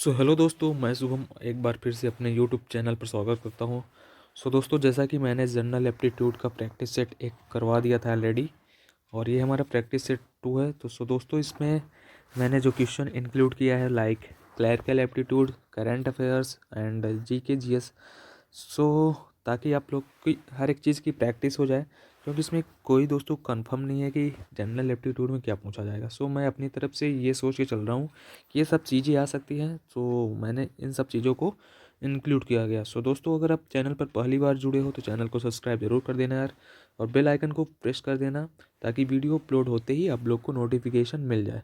Hello दोस्तों, मैं शुभम एक बार फिर से अपने यूट्यूब चैनल पर स्वागत करता हूँ। दोस्तों, जैसा कि मैंने जनरल एप्टीट्यूड का प्रैक्टिस सेट एक करवा दिया था ऑलरेडी, और ये हमारा प्रैक्टिस सेट 2 है। दोस्तों, इसमें मैंने जो क्वेश्चन इंक्लूड किया है like clerical aptitude, current affairs and GK GS. So ताकि आप लोग की हर एक चीज़ की प्रैक्टिस हो जाए, क्योंकि इसमें कोई दोस्तों कंफर्म नहीं है कि जनरल एप्टीट्यूड में क्या पूछा जाएगा। मैं अपनी तरफ से ये सोच के चल रहा हूँ कि ये सब चीज़ें आ सकती हैं, मैंने इन सब चीज़ों को इंक्लूड किया गया। दोस्तों, अगर आप चैनल पर पहली बार जुड़े हो तो चैनल को सब्सक्राइब जरूर कर देना यार, और बेल आइकन को प्रेस कर देना ताकि वीडियो अपलोड होते ही आप लोग को नोटिफिकेशन मिल जाए।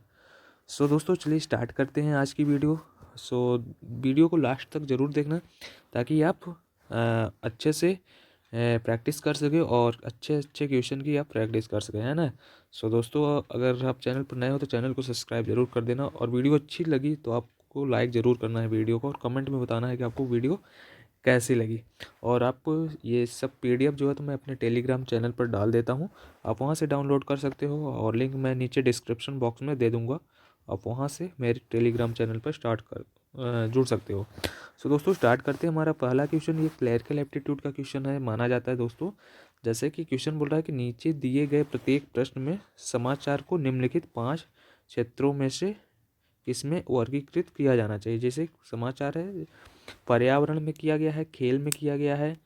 दोस्तों, चलिए स्टार्ट करते हैं आज की वीडियो। वीडियो को लास्ट तक ज़रूर देखना ताकि आप अच्छे से प्रैक्टिस कर सके और अच्छे अच्छे क्वेश्चन की आप प्रैक्टिस कर सकें, है ना। दोस्तों, अगर आप चैनल पर नए हो तो चैनल को सब्सक्राइब जरूर कर देना, और वीडियो अच्छी लगी तो आपको लाइक ज़रूर करना है वीडियो को, और कमेंट में बताना है कि आपको वीडियो कैसी लगी। और आप ये सब पीडीएफ जो है तो मैं अपने टेलीग्राम चैनल पर डाल देता हूँ, आप वहाँ से डाउनलोड कर सकते हो, और लिंक मैं नीचे डिस्क्रिप्शन बॉक्स में दे दूँगा। आप वहाँ से मेरे टेलीग्राम चैनल पर जुड़ सकते हो। दोस्तों, स्टार्ट करते हैं। हमारा पहला क्वेश्चन ये क्लरिकल एप्टीट्यूड का क्वेश्चन है माना जाता है दोस्तों। जैसे कि क्वेश्चन बोल रहा है कि नीचे दिए गए प्रत्येक प्रश्न में समाचार को निम्नलिखित 5 क्षेत्रों में से किसमें वर्गीकृत किया जाना चाहिए। जैसे समाचार है, पर्यावरण में किया गया है, खेल में किया गया है,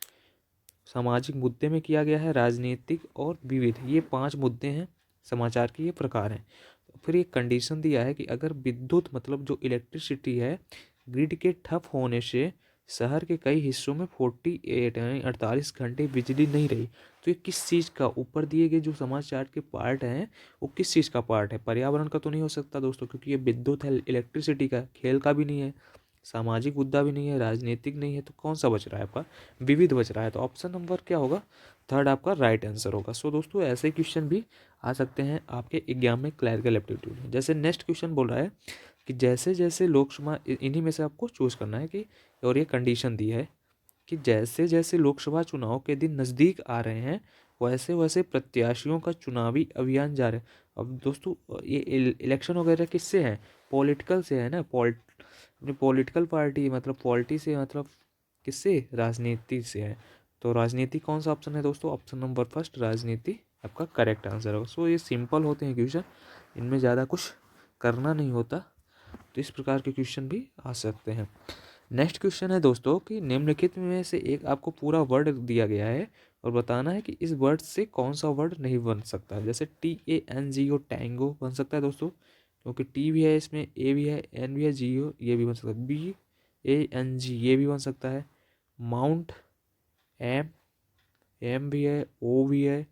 सामाजिक मुद्दे में किया गया है, राजनीतिक और विविध। ये 5 मुद्दे हैं, समाचार के ये प्रकार हैं। फिर एक कंडीशन दिया है कि अगर विद्युत मतलब जो इलेक्ट्रिसिटी है ग्रिड के ठप होने से शहर के कई हिस्सों में 48 यानी 48 घंटे बिजली नहीं रही, तो ये किस चीज़ का, ऊपर दिए गए जो समाचार के पार्ट हैं वो किस चीज़ का पार्ट है। पर्यावरण का तो नहीं हो सकता दोस्तों, क्योंकि ये विद्युत है, इलेक्ट्रिसिटी का। खेल का भी नहीं है, सामाजिक मुद्दा भी नहीं है, राजनीतिक नहीं है, तो कौन सा बच रहा है आपका, विविध बच रहा है। तो ऑप्शन नंबर क्या होगा, थर्ड आपका राइट आंसर होगा। दोस्तों, ऐसे क्वेश्चन भी आ सकते हैं आपके एग्जाम में क्लरिकल एप्टीट्यूड में। जैसे नेक्स्ट क्वेश्चन बोल रहा है कि जैसे जैसे लोकसभा, इन्हीं में से आपको चूज करना है कि, और ये कंडीशन दी है कि जैसे जैसे लोकसभा चुनाव के दिन नज़दीक आ रहे हैं वैसे वैसे प्रत्याशियों का चुनावी अभियान जारी है। अब दोस्तों, ये इलेक्शन वगैरह किससे है, पॉलिटिकल से है ना, अपनी पॉलिटिकल पार्टी मतलब पॉलिटी से, मतलब किससे, राजनीति से है। तो राजनीति कौन सा ऑप्शन है दोस्तों, ऑप्शन नंबर फर्स्ट राजनीति आपका करेक्ट आंसर होगा। ये सिंपल होते हैं क्वेश्चन, इनमें ज़्यादा कुछ करना नहीं होता, तो इस प्रकार के क्वेश्चन भी आ सकते हैं। नेक्स्ट क्वेश्चन है दोस्तों कि निम्नलिखित में से एक आपको पूरा वर्ड दिया गया है और बताना है कि इस वर्ड से कौन सा वर्ड नहीं बन सकता। जैसे TANGO टैंगो बन सकता है दोस्तों, क्योंकि टी भी है इसमें, ए भी है, एन भी है, GO ये भी बन सकता है, BANG ये भी बन सकता है, माउंट, एम एम भी है, ओ भी है,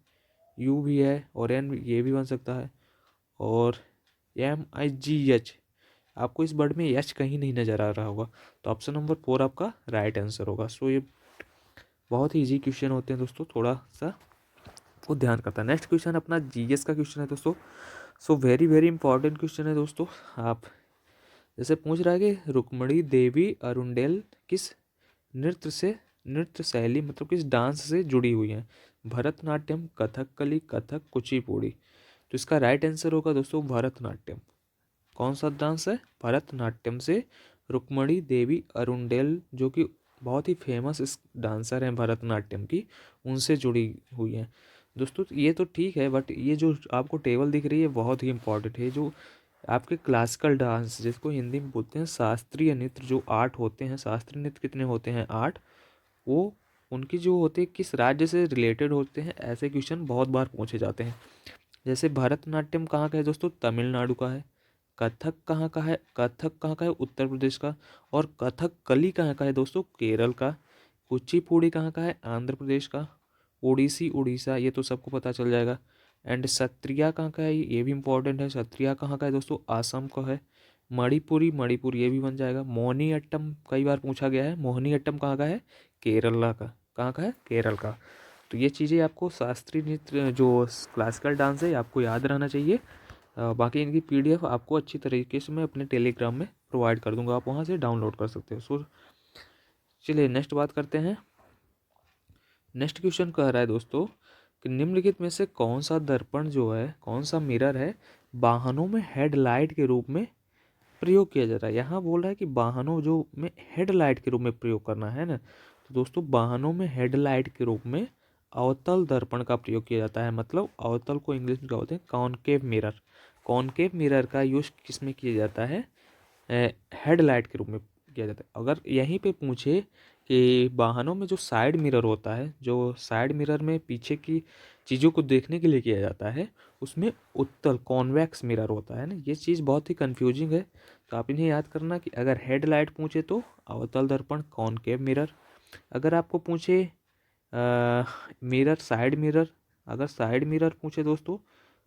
यू भी है, और एन ये भी बन सकता है, और MIGH। आपको इस वर्ड में एच कहीं नहीं नज़र आ रहा होगा, तो ऑप्शन नंबर 4 आपका राइट आंसर होगा। ये बहुत ही इजी क्वेश्चन होते हैं दोस्तों, थोड़ा सा वो ध्यान करता है। नेक्स्ट क्वेश्चन अपना जीएस का क्वेश्चन है दोस्तों। वेरी वेरी इंपॉर्टेंट क्वेश्चन है दोस्तों। आप जैसे पूछ रहा है कि रुक्मणी देवी अरुंडेल किस नृत्य शैली मतलब किस डांस से जुड़ी हुई है, भरतनाट्यम, कथकली, कथक, कुचिपुड़ी। तो इसका राइट आंसर होगा दोस्तों भरतनाट्यम। कौन सा डांस है, भरतनाट्यम से रुक्मणी देवी अरुंडेल, जो कि बहुत ही फेमस इस डांसर हैं भरतनाट्यम की, उनसे जुड़ी हुई हैं दोस्तों। ये तो ठीक है, बट ये जो आपको टेबल दिख रही है बहुत ही इंपॉर्टेंट है। जो आपके क्लासिकल डांस, जिसको हिंदी में बोलते हैं शास्त्रीय नृत्य, जो 8 होते हैं, शास्त्रीय नृत्य कितने होते हैं, 8, वो उनकी जो होते हैं किस राज्य से रिलेटेड होते हैं, ऐसे क्वेश्चन बहुत बार पूछे जाते हैं। जैसे भरतनाट्यम कहाँ का है दोस्तों, तमिलनाडु का है। कथक कहाँ का है, कथक कहाँ का है, उत्तर प्रदेश का। और कथकली कहाँ का है दोस्तों, केरल का। कुचिपुड़ी कहाँ का है, आंध्र प्रदेश का। ओडिसी उड़ीसा, ये तो सबको पता चल जाएगा। एंड सत्रिया कहाँ का है, ये भी इंपॉर्टेंट है, सत्रिया कहाँ का है दोस्तों, आसाम का है। मणिपुरी, मणिपुर ये भी बन जाएगा। मोहिनी अट्टम कई बार पूछा गया है, मोहिनी अट्टम कहाँ का है, केरला का। कहाँ का है, केरल का। तो ये चीज़ें आपको शास्त्रीय नृत्य जो क्लासिकल डांस है आपको याद रहना चाहिए। बाकी इनकी पीडीएफ आपको अच्छी तरीके से मैं अपने टेलीग्राम में प्रोवाइड कर दूंगा, आप वहाँ से डाउनलोड कर सकते हो। चलिए नेक्स्ट बात करते हैं। नेक्स्ट क्वेश्चन कह रहा है दोस्तों कि निम्नलिखित में से कौन सा दर्पण जो है, कौन सा मिरर है, वाहनों में हेडलाइट के रूप में प्रयोग किया जा रहा है। यहाँ बोल रहा है कि वाहनों जो में हेडलाइट के रूप में प्रयोग करना है ना, तो दोस्तों वाहनों में हेडलाइट के रूप में अवतल दर्पण का प्रयोग किया जाता है। मतलब अवतल को इंग्लिश में क्या बोलते हैं, कॉनकेव मिरर। कॉनकेव मिरर का यूज किस में किया जाता है, हेडलाइट के रूप में किया जाता है। अगर यहीं पे पूछे कि वाहनों में जो साइड मिरर होता है, जो साइड मिरर में पीछे की चीज़ों को देखने के लिए किया जाता है, उसमें उत्तल कॉन्वेक्स मिरर होता है ना। ये चीज़ बहुत ही कंफ्यूजिंग है, तो आप इन्हें याद करना कि अगर हेडलाइट पूछे तो अवतल दर्पण कॉनकेव मिरर। अगर आपको पूछे मिरर साइड मिरर, अगर साइड मिरर पूछे दोस्तों,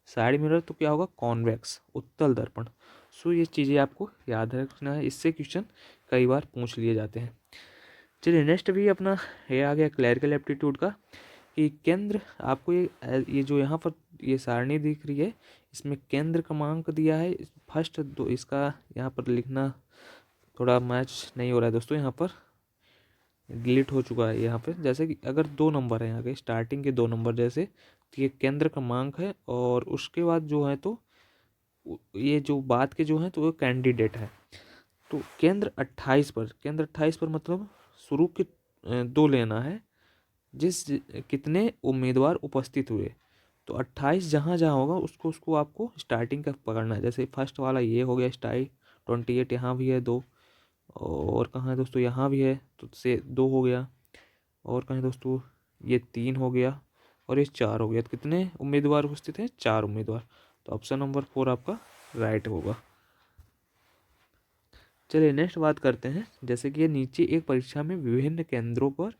साइड मिरर तो क्या होगा, कॉन्वेक्स उत्तल दर्पण। सो ये चीज़ें आपको याद रखना है, इससे क्वेश्चन कई बार पूछ लिए जाते हैं। चलिए नेक्स्ट भी अपना ये आ गया क्लरिकल एप्टीट्यूड का, कि केंद्र आपको ये जो यहाँ पर ये सारणी दिख रही है, इसमें केंद्र क्रमांक दिया है फर्स्ट। तो इसका यहाँ पर लिखना थोड़ा मैच नहीं हो रहा है दोस्तों, यहाँ पर डिलीट हो चुका है। यहाँ पे जैसे कि अगर 2 नंबर है यहाँ के, स्टार्टिंग के 2 नंबर जैसे, तो ये केंद्र क्रमांक है, और उसके बाद जो है तो ये जो बाद के जो हैं तो वो कैंडिडेट है। तो केंद्र 28 पर, केंद्र 28 पर मतलब शुरू के 2 लेना है, कितने उम्मीदवार उपस्थित हुए। तो 28 जहाँ जहाँ होगा उसको उसको आपको स्टार्टिंग का पकड़ना है। जैसे फर्स्ट वाला ये हो गया स्टार्ट, 28 यहाँ भी है 2, और कहाँ है दोस्तों, यहाँ भी है, तो से 2 हो गया, और कहाँ है दोस्तों, ये 3 हो गया, और ये 4 हो गया। तो कितने उम्मीदवार उपस्थित हैं, 4 उम्मीदवार। तो ऑप्शन नंबर 4 आपका राइट होगा। चलिए नेक्स्ट बात करते हैं, जैसे कि ये नीचे एक परीक्षा में विभिन्न केंद्रों पर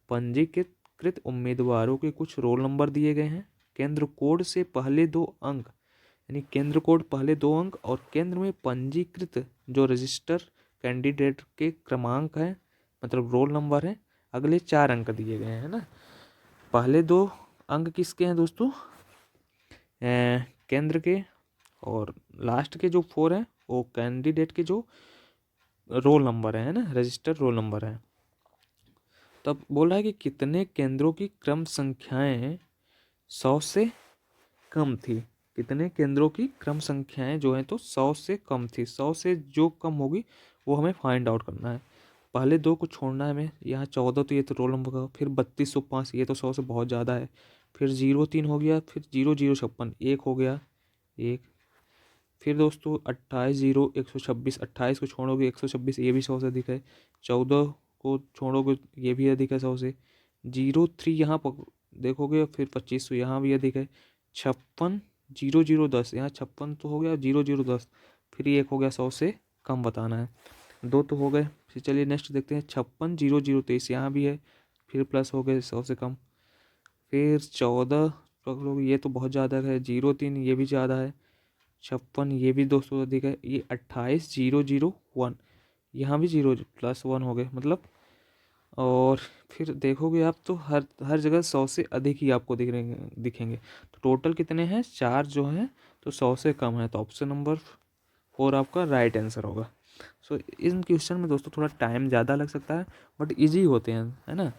पंजीकृत उम्मीदवारों के कुछ रोल नंबर दिए गए हैं। केंद्र कोड से पहले 2 अंक, यानी केंद्र कोड पहले 2 अंक, और केंद्र में पंजीकृत जो रजिस्टर कैंडिडेट के क्रमांक है, मतलब रोल नंबर है, अगले 4 अंक दिए गए हैं ना। पहले 2 अंक किसके हैं दोस्तों, केंद्र के, और लास्ट के जो 4 हैं वो कैंडिडेट के जो रोल नंबर है ना, रजिस्टर रोल नंबर है। तब बोल रहा है कि कितने केंद्रों की क्रम संख्याएं 100 से कम थी। कितने केंद्रों की क्रम संख्याएं जो हैं तो 100 से कम थी। 100 से जो कम होगी वो हमें फाइंड आउट करना है। पहले 2 को छोड़ना है हमें। यहाँ 14 तो ये तो रोल नंबर का, फिर 3205 ये तो 100 से बहुत ज़्यादा है, फिर 03 हो गया, फिर 0056 1 हो गया, एक, फिर दोस्तों 28 0 126, 28 को छोड़ोगे 126, ये भी 100 से अधिक है। 14 को छोड़ोगे ये भी अधिक है 100 से। 03 यहाँ पर देखोगे, फिर 2500 यहाँ भी अधिक है। 56 0010, यहाँ 56 तो हो गया, 0010, फिर ये एक हो गया 100 से कम बताना है। 2 तो हो गए। फिर चलिए नेक्स्ट देखते हैं, 56 0023 यहाँ भी है, फिर प्लस हो गए 100 से कम। फिर 14 पकड़ोगे, ये तो बहुत ज़्यादा है। 03 ये भी ज़्यादा है। 56 ये भी 200 अधिक है। ये 28 001 यहाँ भी 0 प्लस 1 हो गए मतलब। और फिर देखोगे आप तो हर हर जगह 100 से अधिक ही आपको दिखेंगे। तो टोटल कितने हैं, 4 जो हैं तो 100 से कम है। तो ऑप्शन नंबर 4 आपका राइट आंसर होगा। सो इन क्वेश्चन में दोस्तों थोड़ा टाइम ज़्यादा लग सकता है, बट इजी होते हैं, है ना।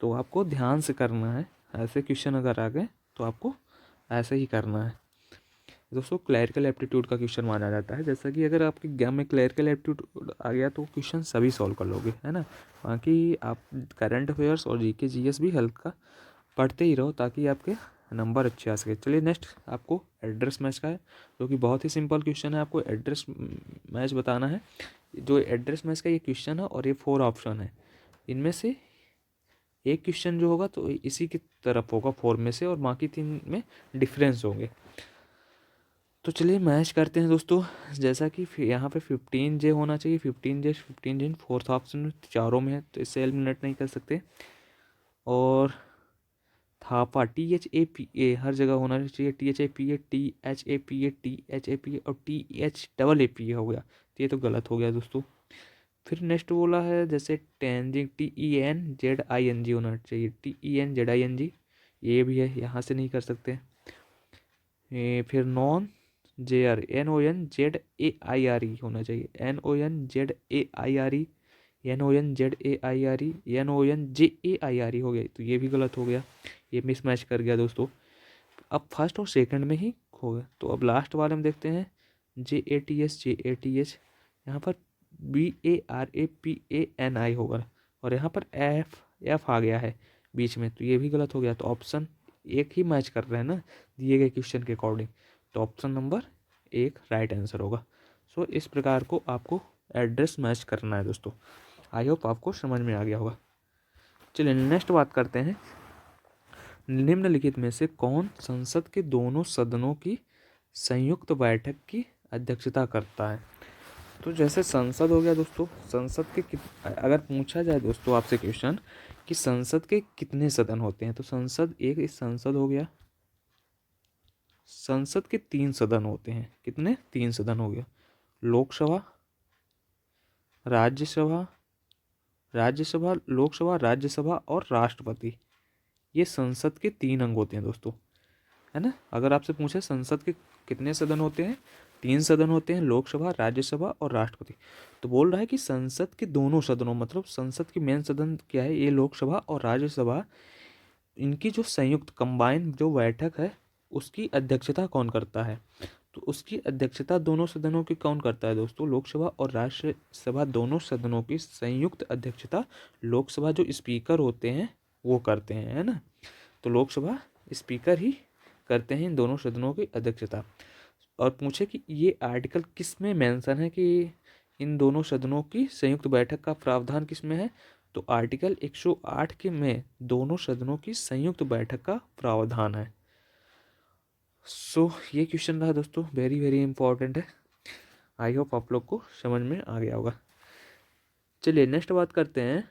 तो आपको ध्यान से करना है। ऐसे क्वेश्चन अगर आ गए तो आपको ऐसे ही करना है दोस्तों। क्लरिकल एप्टीट्यूड का क्वेश्चन माना जाता है। जैसा कि अगर आपके एग्जाम में क्लरिकल एप्टीट्यूड आ गया तो क्वेश्चन सभी सॉल्व कर लोगे, है ना। बाकी आप करंट अफेयर्स और जीके जीएस भी हल्का पढ़ते ही रहो, ताकि आपके नंबर अच्छे आ सके। चलिए नेक्स्ट आपको एड्रेस मैच का है, जो कि बहुत ही सिंपल क्वेश्चन है। आपको एड्रेस मैच बताना है। जो एड्रेस मैच का ये क्वेश्चन है, और ये 4 ऑप्शन है, इनमें से एक क्वेश्चन जो होगा तो इसी की तरफ होगा 4 में से, और बाकी 3 में डिफरेंस होंगे। तो चलिए मैच करते हैं दोस्तों। जैसा कि यहाँ पे 15J होना चाहिए, 15J फोर्थ ऑप्शन चारों में है, तो इससे एलिमिनेट नहीं कर सकते। और थापा THAPA हर जगह होना चाहिए, THAPA THAPA और THAAPA हो गया, तो ये तो गलत हो गया दोस्तों। फिर नेक्स्ट बोला है जैसे टेंजिंग TENZING होना चाहिए, TENZING ये भी है, यहाँ से नहीं कर सकते। फिर नॉन JR NONZAIRE होना चाहिए, NONZAIRE NONZAIRE हो गया, तो ये भी गलत हो गया, ये मिसमैच कर गया दोस्तों। अब फर्स्ट और सेकंड में ही हो गया। तो अब लास्ट वाले में देखते हैं JATS यहाँ पर BARAPANI होगा और यहाँ पर एफ आ गया है बीच में, तो ये भी गलत हो गया। तो ऑप्शन एक ही मैच कर रहे हैं ना दिए गए क्वेश्चन के अकॉर्डिंग, तो ऑप्शन नंबर एक राइट आंसर होगा। सो इस प्रकार को आपको एड्रेस मैच करना है दोस्तों। आई होप आपको समझ में आ गया होगा। चलिए नेक्स्ट बात करते हैं, निम्नलिखित में से कौन संसद के दोनों सदनों की संयुक्त बैठक की अध्यक्षता करता है। तो जैसे संसद हो गया दोस्तों, संसद के अगर पूछा जाए दोस्तों आपसे क्वेश्चन कि संसद के कितने सदन होते हैं, तो संसद एक इस संसद हो गया, संसद के 3 सदन होते हैं। कितने? 3 सदन हो गया, लोकसभा, राज्यसभा, लोकसभा, राज्यसभा और राष्ट्रपति। ये संसद के 3 अंग होते हैं दोस्तों, है ना। अगर आपसे पूछे संसद के कितने सदन होते हैं, 3 सदन होते हैं, लोकसभा, राज्यसभा और राष्ट्रपति। तो बोल रहा है कि संसद के दोनों सदनों, मतलब संसद की मेन सदन क्या है, ये लोकसभा और राज्यसभा, इनकी जो संयुक्त कंबाइन जो बैठक है उसकी अध्यक्षता कौन करता है। तो उसकी अध्यक्षता दोनों सदनों की कौन करता है दोस्तों, लोकसभा और राज्यसभा दोनों सदनों की संयुक्त अध्यक्षता लोकसभा जो स्पीकर होते हैं वो करते हैं, है ना। तो लोकसभा स्पीकर ही करते हैं इन दोनों सदनों की अध्यक्षता। और पूछे कि ये आर्टिकल किस में मेंशन है कि इन दोनों सदनों की संयुक्त बैठक का प्रावधान किस में है, तो आर्टिकल 108 के में दोनों सदनों की संयुक्त बैठक का प्रावधान है। सो ये क्वेश्चन रहा दोस्तों, वेरी वेरी इंपॉर्टेंट है। आई होप आप लोग को समझ में आ गया होगा। चलिए नेक्स्ट बात करते हैं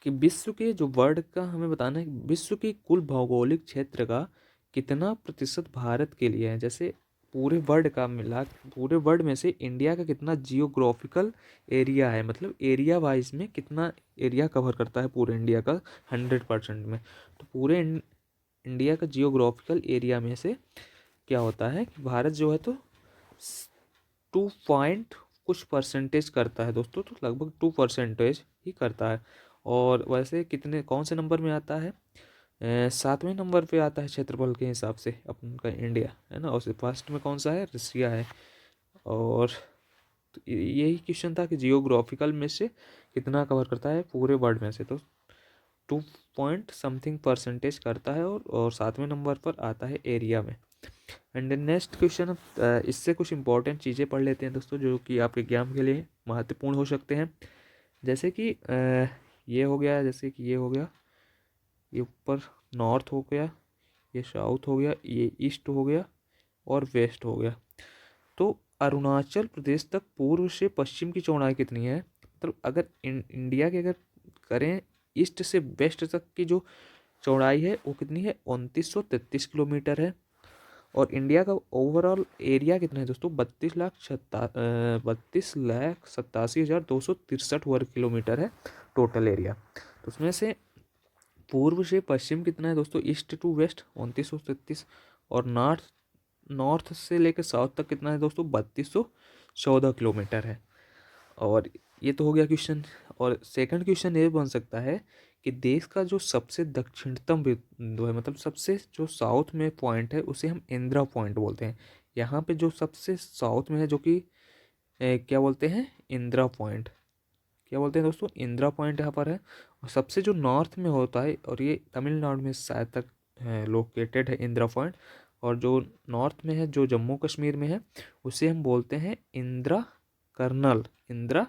कि विश्व के जो वर्ल्ड का हमें बताना है, विश्व की कुल भौगोलिक क्षेत्र का कितना प्रतिशत भारत के लिए है। जैसे पूरे वर्ल्ड का मिला, पूरे वर्ल्ड में से इंडिया का कितना जियोग्राफिकल एरिया है, मतलब एरिया वाइज में कितना एरिया कवर करता है पूरे इंडिया का 100% में। तो पूरे इंडिया का जियोग्राफिकल एरिया में से क्या होता है कि भारत जो है तो 2 कुछ परसेंटेज करता है दोस्तों, तो लगभग 2% ही करता है। और वैसे कितने कौन से नंबर में आता है, 7वें नंबर पे आता है क्षेत्रफल के हिसाब से अपन का इंडिया, है ना। और फर्स्ट में कौन सा है, रसिया है। और तो यही क्वेश्चन था कि जियोग्राफिकल में से कितना कवर करता है पूरे वर्ल्ड में से, तो 2 समथिंग % करता है। और 7वें नंबर पर आता है एरिया में। एंड नेक्स्ट क्वेश्चन, इससे कुछ इंपॉर्टेंट चीज़ें पढ़ लेते हैं दोस्तों जो कि आपके एग्जाम के लिए महत्वपूर्ण हो सकते हैं। जैसे कि ये हो गया, जैसे कि ये हो गया, ये ऊपर नॉर्थ हो गया, ये साउथ हो गया, ये ईस्ट हो गया और वेस्ट हो गया। तो अरुणाचल प्रदेश तक पूर्व से पश्चिम की चौड़ाई कितनी है, मतलब अगर इंडिया की अगर करें ईस्ट से वेस्ट तक की जो चौड़ाई है वो कितनी है, 2933 किलोमीटर है। और इंडिया का ओवरऑल एरिया कितना है दोस्तों, 32,87,263 वर्ग किलोमीटर है टोटल एरिया। तो उसमें से पूर्व से पश्चिम कितना है दोस्तों, ईस्ट टू वेस्ट 2933, और नॉर्थ से लेकर साउथ तक कितना है दोस्तों, 3214 किलोमीटर है। और ये तो हो गया क्वेश्चन। और सेकंड क्वेश्चन ये बन सकता है कि देश का जो सबसे दक्षिणतम बिंदु है, मतलब सबसे जो साउथ में पॉइंट है उसे हम इंदिरा पॉइंट बोलते हैं। यहाँ पे जो सबसे साउथ में है जो कि क्या बोलते हैं, इंदिरा पॉइंट, क्या बोलते हैं दोस्तों, इंदिरा पॉइंट यहाँ पर है। और सबसे जो नॉर्थ में होता है, और ये तमिलनाडु में शायद तक लोकेटेड है इंदिरा पॉइंट, और जो नॉर्थ में है जो जम्मू कश्मीर में है उसे हम बोलते हैं इंदिरा कर्नल, इंदिरा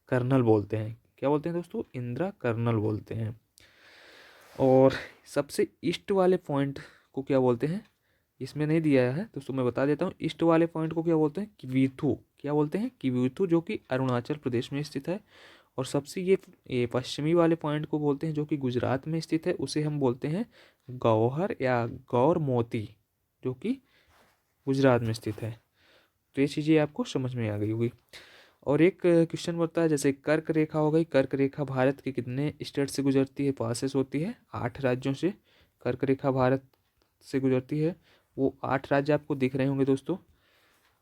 कर्नल बोलते हैं। क्या बोलते हैं दोस्तों, इंदिरा कर्नल बोलते हैं। और सबसे ईस्ट वाले पॉइंट को क्या बोलते हैं, इसमें नहीं दिया है दोस्तों, मैं बता देता हूँ। ईस्ट वाले पॉइंट को क्या बोलते हैं, किवीथू, क्या बोलते हैं, किवीथू, जो कि अरुणाचल प्रदेश में स्थित है। और सबसे ये पश्चिमी वाले पॉइंट को बोलते हैं जो कि गुजरात में स्थित है, उसे हम बोलते हैं गौहर या गौर मोती, जो कि गुजरात में स्थित है। तो ये चीज़ें आपको समझ में आ गई होगी। और एक क्वेश्चन बनता है, जैसे कर्क रेखा हो गई, कर्क रेखा भारत के कितने स्टेट से गुजरती है, पासेस होती है 8 राज्यों से कर्क रेखा भारत से गुजरती है। वो 8 राज्य आपको दिख रहे होंगे दोस्तों,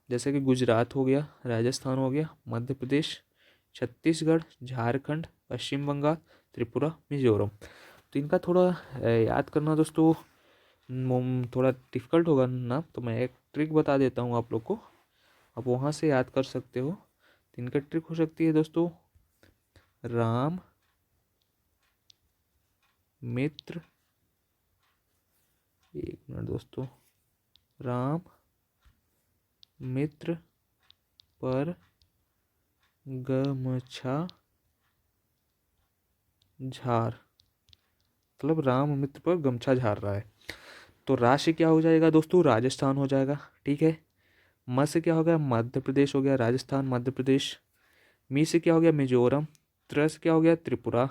जैसे कि गुजरात हो गया, राजस्थान हो गया, मध्य प्रदेश, छत्तीसगढ़, झारखंड, पश्चिम बंगाल, त्रिपुरा, मिजोरम। तो इनका थोड़ा याद करना दोस्तों थोड़ा डिफिकल्ट होगा ना, तो मैं एक ट्रिक बता देता हूँ आप लोग को। अब वहाँ से याद कर सकते हो। तीन का ट्रिक हो सकती है दोस्तों, राम मित्र, एक मिनट दोस्तों, राम मित्र पर गमछा झार, मतलब राम मित्र पर गमछा झार रहा है। तो रा से क्या हो जाएगा दोस्तों, राजस्थान हो जाएगा, ठीक है। म से क्या हो गया, मध्य प्रदेश हो गया, राजस्थान मध्य प्रदेश। मी से क्या हो गया, मिजोरम। त्र से क्या हो गया, त्रिपुरा।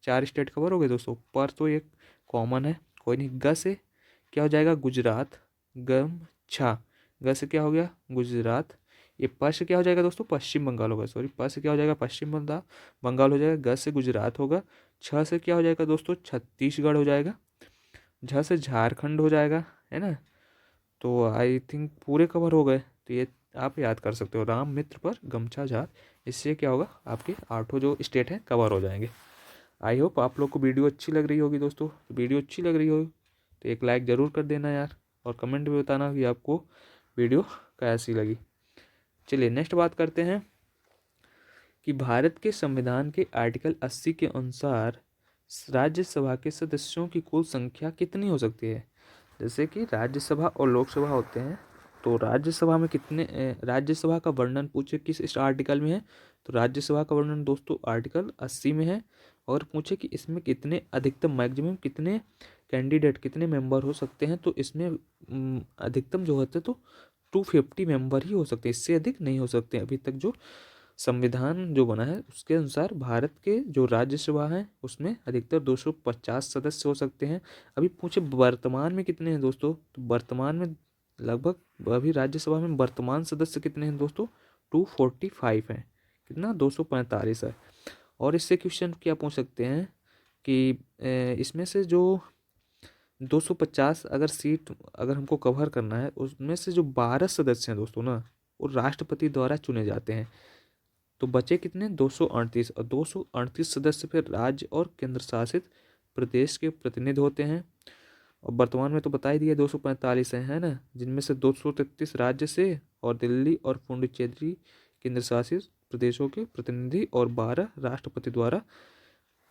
4 स्टेट कवर हो गए दोस्तों। पर तो एक कॉमन है, कोई नहीं। ग से क्या हो जाएगा, गुजरात, गम छा। ग से क्या हो गया, गुजरात। ये प से क्या हो जाएगा दोस्तों, पश्चिम बंगाल होगा, सॉरी। प से क्या हो जाएगा, पश्चिम बंगाल हो जाएगा। ग से गुजरात होगा। छ से क्या हो जाएगा दोस्तों, छत्तीसगढ़ हो जाएगा। झ से झारखंड हो जाएगा, है ना। तो आई थिंक पूरे कवर हो गए। तो ये आप याद कर सकते हो, राम मित्र पर गमछा झार। इससे क्या होगा, आपके 8 जो स्टेट हैं कवर हो जाएंगे। आई होप आप लोग को वीडियो अच्छी लग रही होगी दोस्तों। तो वीडियो अच्छी लग रही हो तो एक लाइक ज़रूर कर देना यार, और कमेंट में बताना कि आपको वीडियो कैसी लगी। चलिए नेक्स्ट बात करते हैं कि भारत के संविधान के आर्टिकल 80 के अनुसार राज्यसभा के सदस्यों की कुल संख्या कितनी हो सकती है। जैसे कि राज्यसभा और लोकसभा होते हैं, तो राज्यसभा में कितने, राज्यसभा का वर्णन पूछे किस इस आर्टिकल में है, तो राज्यसभा का वर्णन दोस्तों आर्टिकल 80 में है। और पूछे कि इसमें कितने अधिकतम मैक्सिमम कितने कैंडिडेट कितने मेंबर हो सकते हैं, तो इसमें अधिकतम जो होते हैं तो 250 मेंबर ही हो सकते हैं, इससे अधिक नहीं हो सकते। अभी तक जो संविधान जो बना है उसके अनुसार भारत के जो राज्यसभा है उसमें अधिकतर 250 सदस्य हो सकते हैं। अभी पूछे वर्तमान में कितने हैं दोस्तों, तो वर्तमान में लगभग अभी राज्यसभा में वर्तमान सदस्य कितने हैं दोस्तों, 245 हैं। कितना, 245 है। और इससे क्वेश्चन क्या पूछ सकते हैं कि इसमें से जो 250 अगर सीट अगर हमको कवर करना है, उसमें से जो 12 सदस्य हैं दोस्तों ना, वो राष्ट्रपति द्वारा चुने जाते हैं। तो बचे कितने, 238। और 238 सदस्य फिर राज्य और केंद्र शासित प्रदेश के प्रतिनिधि होते हैं। और वर्तमान में तो बता ही दिया 245 है ना, जिनमें से 233 राज्य से और दिल्ली और पुडुचेरी केंद्र शासित प्रदेशों के प्रतिनिधि और 12 राष्ट्रपति द्वारा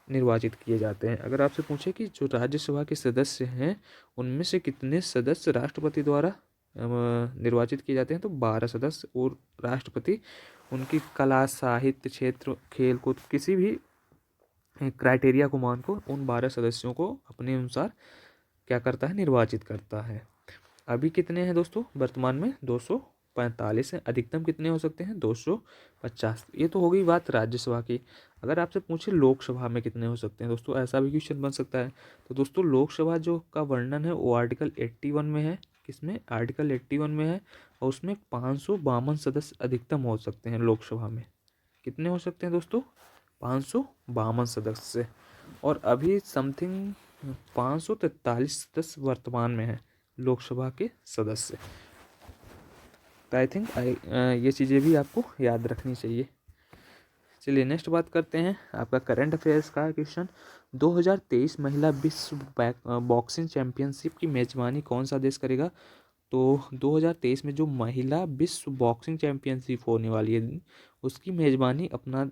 निर्वाचित किए जाते हैं। अगर आपसे पूछे कि जो राज्यसभा के सदस्य हैं उनमें से कितने सदस्य राष्ट्रपति द्वारा निर्वाचित किए जाते हैं, तो 12 सदस्य। और राष्ट्रपति उनकी कला, साहित्य क्षेत्र, खेल कूद किसी भी क्राइटेरिया को मान को उन 12 सदस्यों को अपने अनुसार क्या करता है, निर्वाचित करता है। अभी कितने हैं दोस्तों, वर्तमान में 245 हैं। अधिकतम कितने हो सकते हैं, 250। ये तो हो गई बात राज्यसभा की। अगर आपसे पूछे लोकसभा में कितने हो सकते हैं दोस्तों, ऐसा भी क्वेश्चन बन सकता है। तो दोस्तों लोकसभा जो का वर्णन है वो आर्टिकल 81 में है। किसमें, आर्टिकल 81 में है। और उसमें 552 सदस्य अधिकतम हो सकते हैं लोकसभा में। कितने हो सकते हैं दोस्तों, 552 सदस्य। और अभी समथिंग 543 सदस्य वर्तमान में है लोकसभा के सदस्य। तो आई थिंक ये चीज़ें भी आपको याद रखनी चाहिए। चलिए नेक्स्ट बात करते हैं आपका करंट अफेयर्स का क्वेश्चन। 2023 महिला विश्व बॉक्सिंग चैंपियनशिप की मेजबानी कौन सा देश करेगा। तो 2023 में जो महिला विश्व बॉक्सिंग चैंपियनशिप होने वाली है उसकी मेजबानी अपना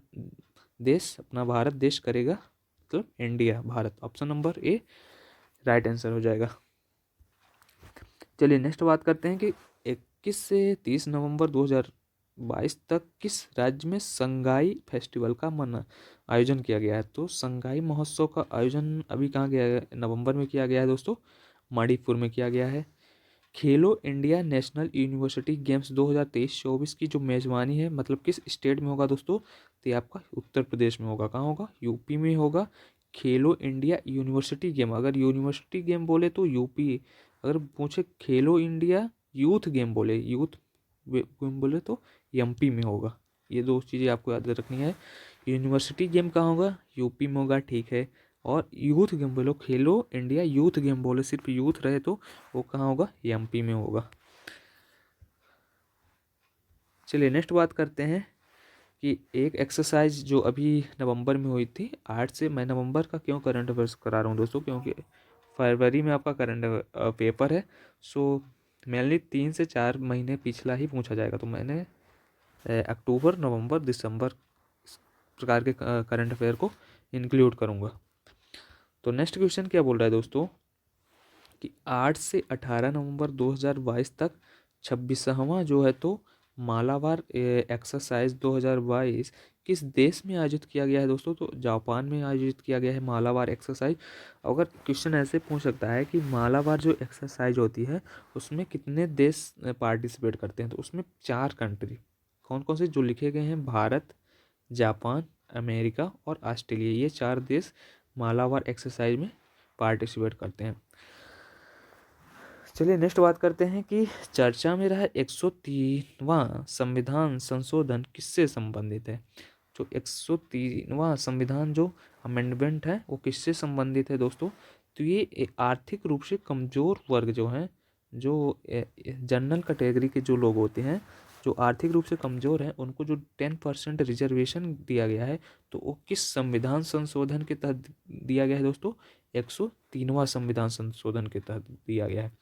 देश, अपना भारत देश करेगा, मतलब India, Bharat. Option number A right answer हो जाएगा। चलिए नेक्स्ट बात करते हैं कि 21 से 30 नवंबर 2022 तक किस राज्य में संगाई फेस्टिवल का आयोजन किया गया है। तो संगाई महोत्सव का आयोजन अभी कहाँ गया है, नवंबर में किया गया है दोस्तों, मणिपुर में किया गया है। खेलो इंडिया नेशनल यूनिवर्सिटी गेम्स 2023-24 की जो मेजबानी है, मतलब किस स्टेट में होगा दोस्तों, तो ये आपका उत्तर प्रदेश में होगा। कहाँ होगा, यूपी में होगा। खेलो इंडिया यूनिवर्सिटी गेम, अगर यूनिवर्सिटी गेम बोले तो यूपी, अगर पूछे खेलो इंडिया यूथ गेम बोले, यूथ गेम बोले तो एमपी में होगा। ये दो चीज़ें आपको याद रखनी है। यूनिवर्सिटी गेम कहाँ होगा, यूपी में होगा, ठीक है। और यूथ गेम बोलो, खेलो इंडिया यूथ गेम बोले, सिर्फ यूथ रहे तो वो कहाँ होगा, एमपी में होगा। चलिए नेक्स्ट बात करते हैं कि एक एक्सरसाइज जो अभी नवंबर में हुई थी 8 से, मैं नवंबर का क्यों करंट अफेयर्स करा रहा हूँ दोस्तों, क्योंकि फरवरी में आपका करंट पेपर है। सो मेनली 3 से 4 महीने पिछला ही पूछा जाएगा। तो मैंने अक्टूबर, नवंबर, दिसंबर, इस प्रकार के करंट अफेयर को इंक्लूड करूँगा। तो नेक्स्ट क्वेश्चन क्या बोल रहा है दोस्तों कि 8 से 18 नवंबर 2022 तक 26वां जो है तो मालाबार एक्सरसाइज 2022 किस देश में आयोजित किया गया है दोस्तों? तो जापान में आयोजित किया गया है मालाबार एक्सरसाइज। अगर क्वेश्चन ऐसे पूछ सकता है कि मालाबार जो एक्सरसाइज होती है उसमें कितने देश पार्टिसिपेट करते हैं, तो उसमें 4 कंट्री। कौन कौन से जो लिखे गए हैं? भारत, जापान, अमेरिका और ऑस्ट्रेलिया, ये 4 देश मालाबार एक्सरसाइज में पार्टिसिपेट करते हैं। चलिए नेक्स्ट बात करते हैं कि चर्चा में रहा 103वां संविधान संशोधन किससे संबंधित है? जो 103वां संविधान जो अमेंडमेंट है वो किससे संबंधित है दोस्तों? तो ये आर्थिक रूप से कमजोर वर्ग जो हैं, जो जनरल कैटेगरी के जो लोग होते हैं जो आर्थिक रूप से कमजोर हैं, उनको जो 10% रिजर्वेशन दिया गया है, तो वो किस संविधान संशोधन के तहत दिया गया है दोस्तों? 103वां संविधान संशोधन के तहत दिया गया है।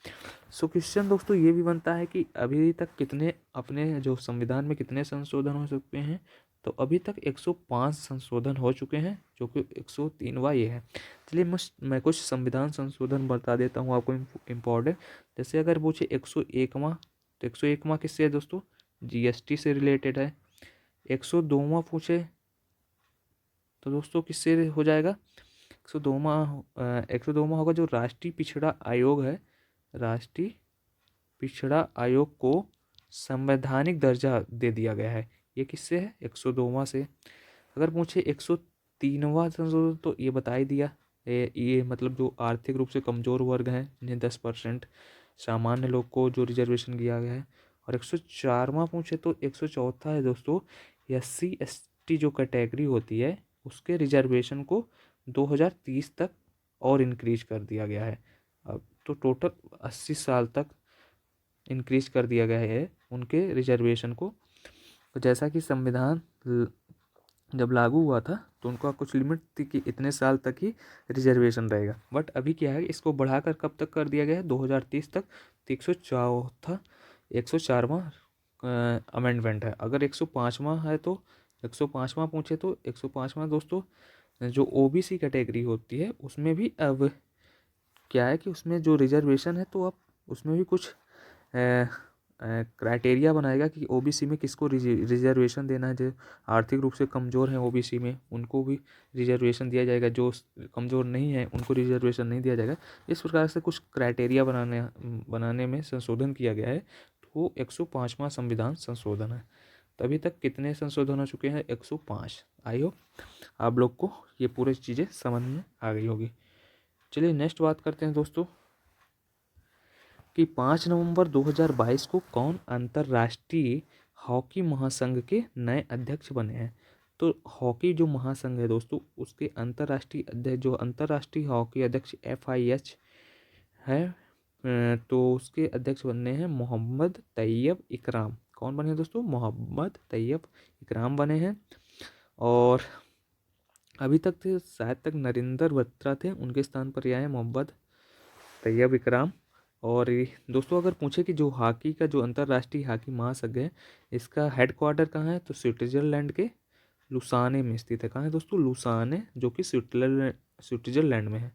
सो क्वेश्चन दोस्तों ये भी बनता है कि अभी तक कितने अपने जो संविधान में कितने संशोधन हो सकते हैं? तो अभी तक 105 संशोधन हो चुके हैं, जो कि 103वां ये है। चलिए मैं कुछ संविधान संशोधन बता देता हूँ आपको इम्पोर्टेंट। जैसे अगर पूछे 101वां, तो 101वां किससे है दोस्तों? जीएसटी से रिलेटेड है। 102वां पूछे तो दोस्तों किससे हो जाएगा? 102वां होगा जो राष्ट्रीय पिछड़ा आयोग है, राष्ट्रीय पिछड़ा आयोग को संवैधानिक दर्जा दे दिया गया है। ये किससे है? 102वां से। अगर पूछे 103वां संशोधन, तो ये बता ही दिया। ये मतलब जो आर्थिक रूप से कमजोर वर्ग हैं इन्हें 10% सामान्य लोग को जो रिजर्वेशन किया गया है। और 104वां पूछे तो 104 है दोस्तों, SC ST जो कैटेगरी होती है उसके रिजर्वेशन को 2030 तक और इंक्रीज कर दिया गया है। अब तो टोटल 80 साल तक इंक्रीज कर दिया गया है उनके रिजर्वेशन को। तो जैसा कि संविधान जब लागू हुआ था तो उनका कुछ लिमिट थी कि इतने साल तक ही रिजर्वेशन रहेगा, बट अभी क्या है इसको बढ़ाकर कब तक कर दिया गया है? 2030 तक। तो 104वां अमेंडमेंट है। अगर 105वां है तो 105वां पूछे तो 105वां दोस्तों जो ओबीसी कैटेगरी होती है उसमें भी अब क्या है कि उसमें जो रिजर्वेशन है तो अब उसमें भी कुछ क्राइटेरिया बनाएगा कि ओबीसी में किसको रिजर्वेशन देना है। जो आर्थिक रूप से कमज़ोर हैं ओबीसी में उनको भी रिजर्वेशन दिया जाएगा, जो कमज़ोर नहीं है उनको रिजर्वेशन नहीं दिया जाएगा। इस प्रकार से कुछ क्राइटेरिया बनाने में संशोधन किया गया है। तो वो 105वां संविधान संशोधन है। तो अभी तक कितने संशोधन हो चुके हैं? 105। आई होप आप लोग को ये पूरी चीज़ें समझ में आ गई होगी। चलिए नेक्स्ट बात करते हैं दोस्तों कि 5 नवंबर 2022 को कौन अंतर्राष्ट्रीय हॉकी महासंघ के नए अध्यक्ष बने हैं? तो हॉकी जो महासंघ है दोस्तों उसके अंतर्राष्ट्रीय अध्यक्ष, जो अंतर्राष्ट्रीय हॉकी अध्यक्ष FIH है, तो उसके अध्यक्ष बनने हैं मोहम्मद तैयब इकराम। कौन बने हैं दोस्तों? मोहम्मद तैयब इकराम बने हैं। और अभी तक थे शायद तक नरेंद्र बत्रा थे, उनके स्थान पर यह है मोहम्मद तैयब इकराम। और दोस्तों अगर पूछे कि जो हॉकी का जो अंतर्राष्ट्रीय हॉकी महासंघ है इसका हेडक्वार्टर कहाँ है? तो स्विट्जरलैंड के लुसाने में स्थित है। कहाँ है दोस्तों? लुसाने, जो कि स्विट्जरलैंड में है।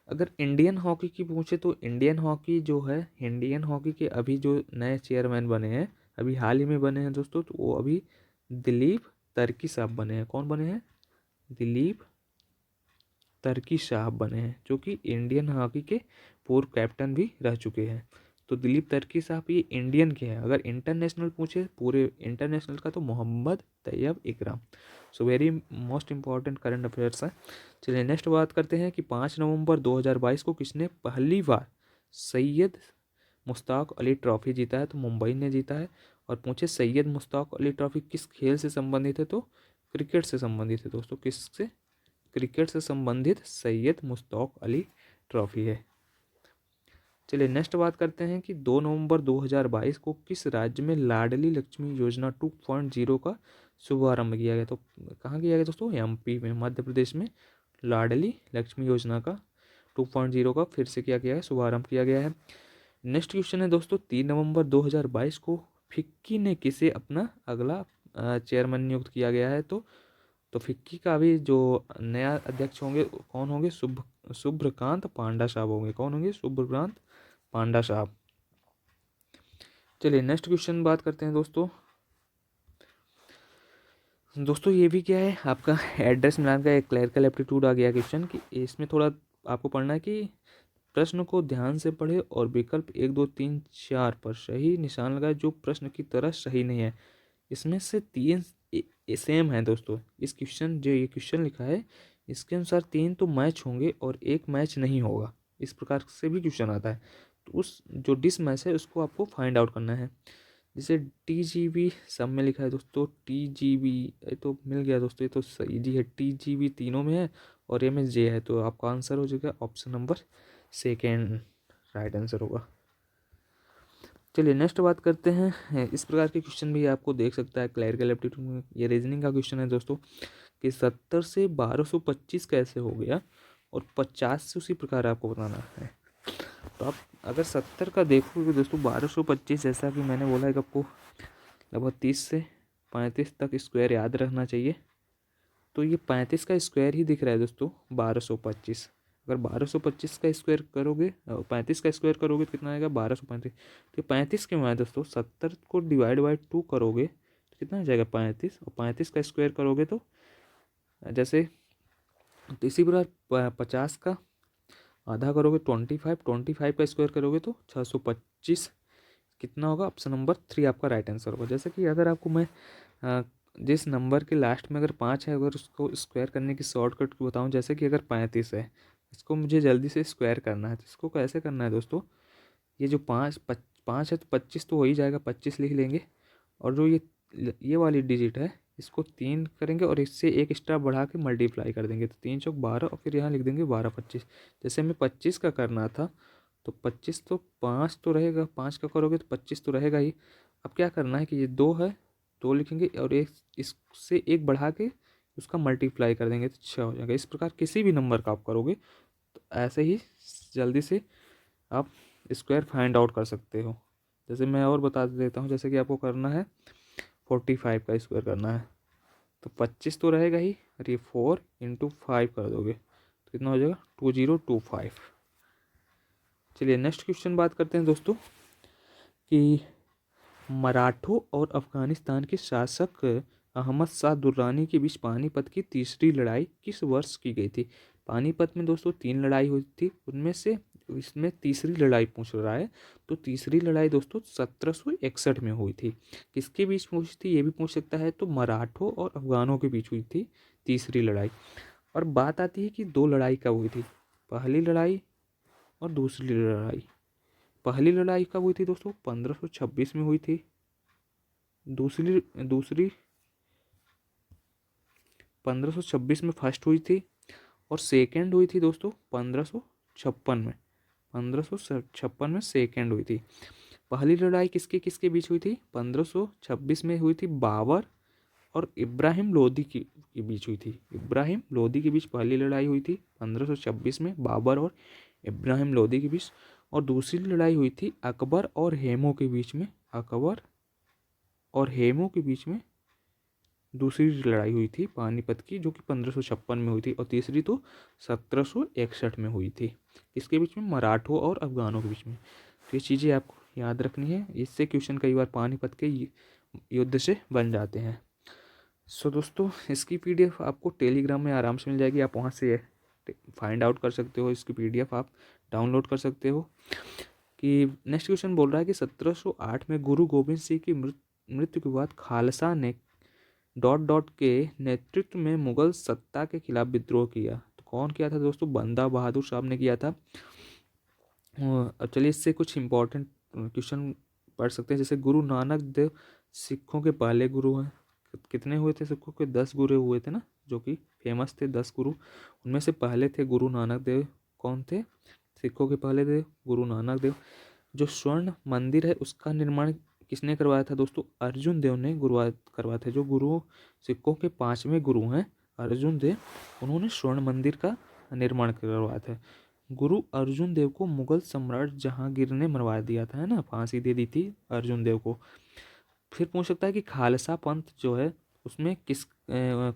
अगर इंडियन हॉकी की पूछे तो इंडियन हॉकी जो है, इंडियन हॉकी के अभी जो नए चेयरमैन बने हैं, अभी हाल ही में बने हैं दोस्तों, तो वो अभी दिलीप तर्की साहब बने हैं। कौन बने हैं? दिलीप तर्की साहब बने हैं, जो कि इंडियन हॉकी के पूर्व कैप्टन भी रह चुके हैं। तो दिलीप तर्की साहब ये इंडियन के हैं। अगर इंटरनेशनल पूछे पूरे इंटरनेशनल का, तो मोहम्मद तैयब इकराम। So very most important current affairs है। चलिए नेक्स्ट बात करते हैं कि 5 नवंबर 2022 को किसने पहली बार सैयद मुश्ताक अली ट्रॉफी जीता है? तो मुंबई ने जीता है। और पूछे सैयद मुश्ताक अली ट्रॉफी किस खेल से संबंधित है? तो क्रिकेट से संबंधित है दोस्तों। किससे? क्रिकेट से संबंधित सैयद मुश्ताक अली ट्रॉफी है। चलिए नेक्स्ट बात करते हैं कि 2 नवंबर 2022 को किस राज्य में लाडली लक्ष्मी योजना 2.0 का शुभारंभ किया गया? तो कहाँ किया गया दोस्तों? MP में, मध्य प्रदेश में लाडली लक्ष्मी योजना का 2.0 का फिर से क्या किया है? शुभारंभ किया गया है। नेक्स्ट क्वेश्चन है दोस्तों 3 नवंबर 2022 को फिक्की ने किसे अपना अगला चेयरमैन नियुक्त किया गया है? तो फिक्की का भी जो नया अध्यक्ष होंगे कौन होंगे? शुभ्रकांत पांडा साहब होंगे। कौन होंगे? शुभ्रकांत पांडा साहब। चलिए नेक्स्ट क्वेश्चन बात करते हैं दोस्तों। ये भी क्या है, आपका एड्रेस मिलान का एक क्लरिकल एप्टीट्यूड आ गया क्वेश्चन कि इसमें थोड़ा आपको पढ़ना है कि प्रश्न को ध्यान से पढ़े और विकल्प 1 2 3 4 पर सही निशान लगाए जो प्रश्न की तरह सही नहीं है। इसमें से 3 सेम है दोस्तों। इस क्वेश्चन जो ये क्वेश्चन लिखा है इसके अनुसार 3 तो मैच होंगे और 1 मैच नहीं होगा। इस प्रकार से भी क्वेश्चन आता है। तो उस जो डिस मैच है उसको आपको फाइंड आउट करना है। जैसे TGB सब में लिखा है दोस्तों, TGB ये तो मिल गया दोस्तों, ये तो सही जी है। TGB तीनों में है और MSJ है, तो आपका आंसर हो जाएगा option number second, right answer होगा। चलिए नेक्स्ट बात करते हैं। इस प्रकार के क्वेश्चन भी आपको देख सकता है क्लरिकल एप्टीट्यूड में। ये रीजनिंग का क्वेश्चन है दोस्तों कि 70 से 1225 कैसे हो गया और 50 से उसी प्रकार आपको बताना है। तो आप अगर 70 का देखोगे दोस्तों 1225, जैसा कि मैंने बोला है कि आपको लगभग 30 से 35 तक स्क्वायर याद रखना चाहिए। तो ये 35 का स्क्वायर ही दिख रहा है दोस्तों 1225। अगर 1225 का स्क्वायर करोगे 35 का स्क्वायर करोगे तो कितना आएगा? 1235। तो 35 क्यों आया दोस्तों? 70 को डिवाइड बाई 2 करोगे तो कितना आ जाएगा? 35। और 35 का स्क्वायर करोगे तो जैसे, तो इसी प्रकार 50 का आधा करोगे 25, 25 का स्क्वायर करोगे तो 625। कितना होगा? ऑप्शन नंबर 3 आपका राइट आंसर होगा। जैसे कि अगर आपको मैं जिस नंबर के लास्ट में अगर 5 है, अगर उसको स्क्वायर करने की शॉर्टकट बताऊं, जैसे कि अगर 35 है, इसको मुझे जल्दी से स्क्वायर करना है, तो इसको कैसे करना है दोस्तों? ये जो 5 है तो 25 तो हो ही जाएगा, 25 लिख लेंगे। और जो ये वाली डिजिट है इसको 3 करेंगे और इससे एक एक्स्ट्रा बढ़ा के मल्टीप्लाई कर देंगे, तो 3 चौक 12 और फिर यहाँ लिख देंगे 12 25। जैसे हमें 25 का करना था तो 25 तो 5 तो रहेगा, 5 का करोगे तो 25 तो रहेगा ही। अब क्या करना है कि ये 2 है, 2 लिखेंगे और एक इससे एक बढ़ा के उसका मल्टीप्लाई कर देंगे तो 6 हो जाएगा। इस प्रकार किसी भी नंबर का आप करोगे तो ऐसे ही जल्दी से आप स्क्वायर फाइंड आउट कर सकते हो। जैसे मैं और बता देता हूँ, जैसे कि आपको करना है 45 का स्क्वायर करना है तो 25 तो रहेगा ही, और ये 4 × 5 कर दोगे तो कितना हो जाएगा? 2025। चलिए नेक्स्ट क्वेश्चन बात करते हैं दोस्तों कि मराठों और अफगानिस्तान के शासक अहमद शाह दुर्रानी के बीच पानीपत की तीसरी लड़ाई किस वर्ष की गई थी? पानीपत में दोस्तों 3 लड़ाई हुई थी, उनमें से इसमें तीसरी लड़ाई पूछ रहा है। तो तीसरी लड़ाई दोस्तों 1761 में हुई थी। किसके बीच में हुई थी ये भी पूछ सकता है। तो मराठों और अफगानों के बीच हुई थी तीसरी लड़ाई। और बात आती है कि 2 लड़ाई कब हुई थी, पहली लड़ाई और दूसरी लड़ाई। पहली लड़ाई कब हुई थी दोस्तों? 1526 में हुई थी। दूसरी दूसरी 1526 में फर्स्ट हुई थी और सेकंड हुई थी दोस्तों 1556 में। 1556 में सेकंड हुई थी। पहली लड़ाई किसके किसके बीच हुई थी? 1526 में हुई थी बाबर और इब्राहिम लोदी के बीच हुई थी। इब्राहिम लोदी के बीच पहली लड़ाई हुई थी 1526 में, बाबर और इब्राहिम लोदी के बीच। और दूसरी लड़ाई हुई थी अकबर और हेमू के बीच में। अकबर और हेमू के बीच में दूसरी लड़ाई हुई थी पानीपत की, जो कि 1556 में हुई थी। और तीसरी तो 1761 में हुई थी। किसके बीच में? मराठों और अफगानों के बीच में। तो ये चीज़ें आपको याद रखनी है, इससे क्वेश्चन कई बार पानीपत के युद्ध से बन जाते हैं। सो दोस्तों इसकी PDF आपको टेलीग्राम में आराम से मिल जाएगी, आप वहाँ से फाइंड आउट कर सकते हो। इसकी PDF आप डाउनलोड कर सकते हो। कि नेक्स्ट क्वेश्चन बोल रहा है कि 1708 में गुरु गोविंद सिंह की मृत्यु के बाद खालसा ने ... के नेतृत्व में मुगल सत्ता के खिलाफ विद्रोह किया। तो कौन किया था दोस्तों? बंदा बहादुर साहब ने किया था। अब चलिए इससे कुछ इंपॉर्टेंट क्वेश्चन पढ़ सकते हैं। जैसे गुरु नानक देव सिखों के पहले गुरु हैं। कितने हुए थे सिखों के? 10 गुरु हुए थे ना, जो कि फेमस थे 10 गुरु। उनमें से पहले थे गुरु नानक देव। कौन थे सिखों के पहले? थे गुरु नानक देव। जो स्वर्ण मंदिर है उसका निर्माण किसने करवाया था दोस्तों? अर्जुन देव ने करवाया था। जो गुरु सिखों के 5वें गुरु हैं अर्जुन देव, उन्होंने स्वर्ण मंदिर का निर्माण करवाया था। गुरु अर्जुन देव को मुगल सम्राट जहांगीर ने मरवा दिया था, है ना, फांसी दे दी थी अर्जुन देव को। फिर पूछ सकता है कि खालसा पंथ जो है उसमें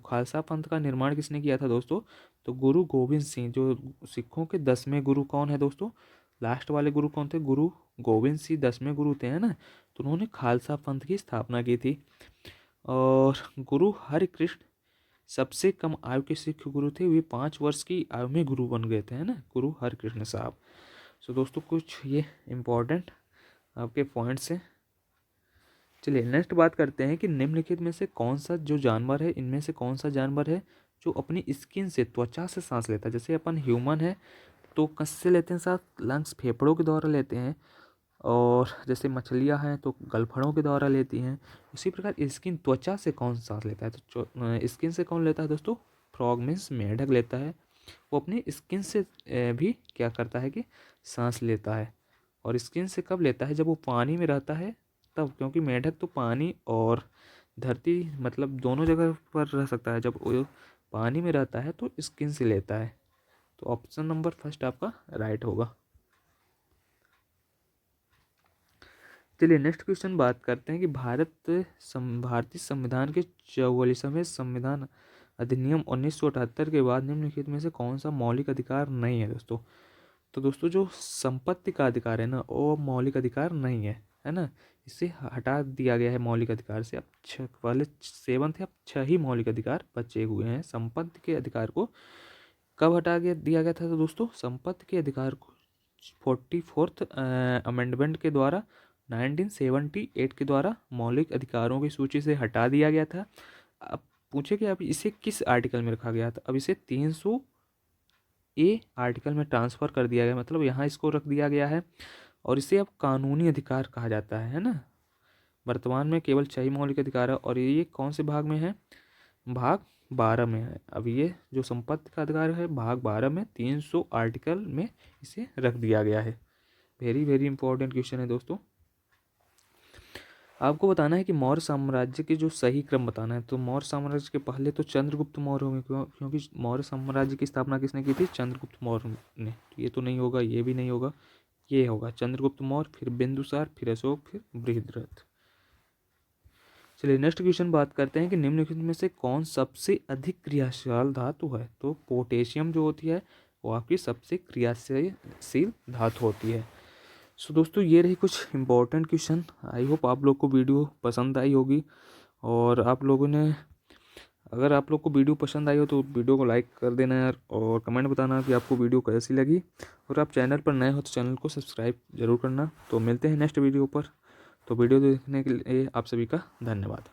खालसा पंथ का निर्माण किसने किया था दोस्तों? तो गुरु गोविंद सिंह। जो सिखों के 10वें गुरु कौन है दोस्तों? लास्ट वाले गुरु कौन थे? गुरु गोविंद सिंह 10वें गुरु थे, है ना। तो उन्होंने खालसा पंथ की स्थापना की थी। और गुरु हरिकृष्ण सबसे कम आयु के सिख गुरु थे, वे 5 वर्ष की आयु में गुरु बन गए थे, है ना, गुरु हरिकृष्ण साहब। सो दोस्तों कुछ ये इम्पोर्टेंट आपके पॉइंट्स हैं। चलिए नेक्स्ट बात करते हैं कि निम्नलिखित में से कौन सा जो जानवर है, इनमें से कौन सा जानवर है जो अपनी स्किन से, त्वचा से सांस लेता है? जैसे अपन ह्यूमन है तो कस से लेते हैं सांस? लंग्स, फेफड़ों के द्वारा लेते हैं। और जैसे मछलियां हैं तो गलफड़ों के द्वारा लेती हैं। उसी प्रकार स्किन, त्वचा से कौन सांस लेता है? तो स्किन से कौन लेता है दोस्तों? फ्रॉग मीन्स मेढक लेता है। वो अपनी स्किन से भी क्या करता है कि सांस लेता है। और स्किन से कब लेता है? जब वो पानी में रहता है तब, क्योंकि मेढक तो पानी और धरती मतलब दोनों जगह पर रह सकता है। जब वो पानी में रहता है तो स्किन से लेता है। तो ऑप्शन नंबर फर्स्ट आपका राइट होगा। चलिए नेक्स्ट क्वेश्चन बात करते हैं कि भारतीय संविधान के 44वें संविधान अधिनियम 1978 के बाद निम्नलिखित में से कौन सा मौलिक अधिकार नहीं है दोस्तों? तो दोस्तों जो संपत्ति का अधिकार है ना, वो मौलिक अधिकार नहीं है ना। इसे हटा दिया गया है मौलिक अधिकार से। अब पहले 7 थे, अब 6 ही मौलिक अधिकार बचे हुए हैं। संपत्ति के अधिकार को कब दिया गया था? तो दोस्तों संपत्ति के अधिकार को 44th अमेंडमेंट के द्वारा 1978 के द्वारा मौलिक अधिकारों की सूची से हटा दिया गया था। अब पूछे कि अब इसे किस आर्टिकल में रखा गया था? अब इसे 300A आर्टिकल में ट्रांसफ़र कर दिया गया, मतलब यहाँ इसको रख दिया गया है। और इसे अब कानूनी अधिकार कहा जाता है ना। वर्तमान में केवल 6 ही मौलिक अधिकार है। और ये कौन से भाग में है? भाग 12 में है। अब ये जो संपत्ति का अधिकार है भाग 12 में 300 आर्टिकल में इसे रख दिया गया है। वेरी वेरी इंपॉर्टेंट क्वेश्चन है दोस्तों। आपको बताना है कि मौर्य साम्राज्य के जो सही क्रम बताना है। तो मौर्य साम्राज्य के पहले तो चंद्रगुप्त मौर्य होंगे, क्योंकि मौर्य साम्राज्य की स्थापना किसने की थी? चंद्रगुप्त मौर्य ने। तो ये तो नहीं होगा, ये भी नहीं होगा, ये होगा चंद्रगुप्त मौर्य, फिर बिंदुसार, फिर अशोक, फिर बृहद्रथ। चलिए नेक्स्ट क्वेश्चन बात करते हैं कि निम्नलिखित में से कौन सबसे अधिक क्रियाशील धातु है? तो पोटेशियम जो होती है वो आपकी सबसे क्रियाशील धातु होती है। सो दोस्तों ये रही कुछ इंपॉर्टेंट क्वेश्चन। आई होप आप लोग को वीडियो पसंद आई होगी। और आप लोगों ने, अगर आप लोग को वीडियो पसंद आई हो तो वीडियो को लाइक कर देना यार, और कमेंट बताना कि आपको वीडियो कैसी लगी। और आप चैनल पर नए हो तो चैनल को सब्सक्राइब जरूर करना। तो मिलते हैं नेक्स्ट वीडियो पर। तो वीडियो देखने के लिए आप सभी का धन्यवाद।